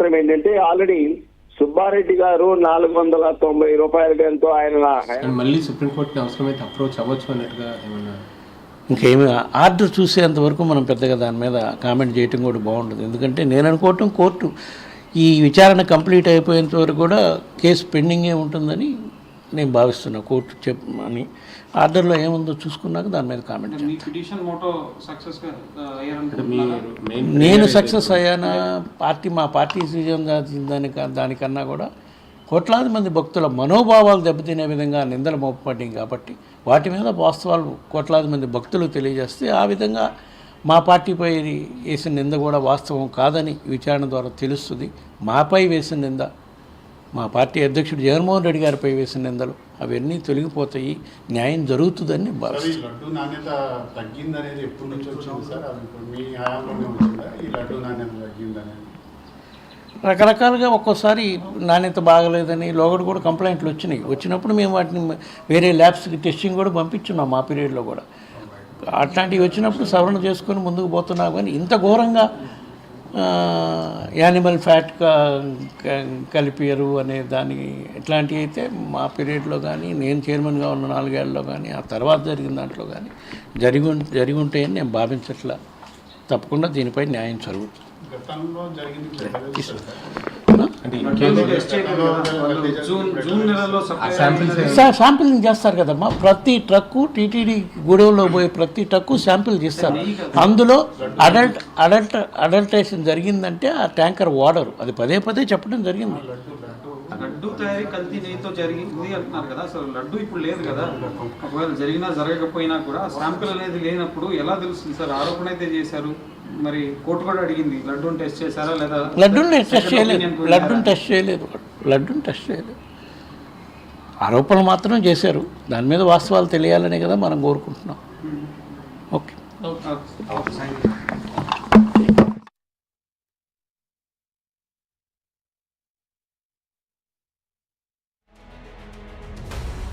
అవసరం ఏంటంటే ఆల్రెడీ సుబ్బారెడ్డి గారు 490 రూపాయలకి ఎంతో ఆయన మళ్ళీ సుప్రీంకోర్టుకి అవసరమైతే అప్రోచ్ అవ్వచ్చు అన్నట్టుగా ఏమన్నా ఇంకేమి ఆర్డర్ చూసేంత వరకు మనం పెద్దగా దాని మీద కామెంట్ చేయటం కూడా బాగుంటుంది. ఎందుకంటే నేను అనుకోవటం కోర్టు ఈ విచారణ కంప్లీట్ అయిపోయేంత వరకు కూడా కేసు పెండింగే ఉంటుందని నేను భావిస్తున్నా. కోర్టు చెప్పని ఆర్డర్లో ఏముందో చూసుకున్నాక దాని మీద కామెంట్. నేను సక్సెస్ అయ్యానా, మా పార్టీ సీజన్ దానికన్నా కూడా కోట్లాది మంది భక్తుల మనోభావాలు దెబ్బతినే విధంగా నిందలు మోపబడ్డాయి కాబట్టి వాటి మీద వాస్తవాలు కోట్లాది మంది భక్తులు తెలియజేస్తే ఆ విధంగా మా పార్టీపై వేసిన నింద కూడా వాస్తవం కాదని విచారణ ద్వారా తెలుస్తుంది. మాపై వేసిన నింద, మా పార్టీ అధ్యక్షుడు జగన్మోహన్ రెడ్డి గారిపై వేసిన నిందలు అవన్నీ తొలగిపోతాయి, న్యాయం జరుగుతుందని భావిస్తున్నాను. రకరకాలుగా ఒక్కోసారి నాణ్యత బాగలేదని లోగడ కూడా కంప్లైంట్లు వచ్చినప్పుడు మేము వాటిని వేరే ల్యాబ్స్కి టెస్టింగ్ కూడా పంపించున్నాం మా పీరియడ్లో కూడా. అట్లాంటివి వచ్చినప్పుడు సవరణ చేసుకొని ముందుకు పోతున్నాం. కానీ ఇంత ఘోరంగా యానిమల్ ఫ్యాట్ కలిపారు అనే దానికి ఇట్లాంటివి అయితే మా పీరియడ్లో కానీ నేను చైర్మన్గా ఉన్న 4 ఏళ్లలో కానీ ఆ తర్వాత జరిగిన దాంట్లో కానీ జరిగి ఉంటాయని నేను భావించట్లా. తప్పకుండా దీనిపై న్యాయం జరుగుతుంది. శాంపిలింగ్ చేస్తారు కదమ్మా. ప్రతి ట్రక్కు టీటీడీ గూడెంలో పోయే ప్రతి ట్రక్కు శాంపిల్ చేస్తారు. అందులో అడల్టరేషన్ జరిగిందంటే ఆ ట్యాంకర్ వాడరు. అది పదే చెప్పడం జరిగింది. లడ్డు తయారీ కల్తీ నెయ్యితో జరిగింది అంటున్నారు కదా, అసలు లడ్డు ఇప్పుడు లేదు కదా. ఒకవేళ జరిగినా జరగకపోయినా కూడా శాంపిల్ అనేది లేనప్పుడు ఎలా తెలుస్తుంది సార్? ఆరోపణ అయితే చేశారు, మరి కోర్టు కూడా అడిగింది లడ్డూని టెస్ట్ చేశారా లేదా? లడ్డూని టెస్ట్ చేయలేదు. ఆరోపణలు మాత్రం చేశారు. దాని మీద వాస్తవాలు తెలియాలనే కదా మనం కోరుకుంటున్నాం. ఓకే.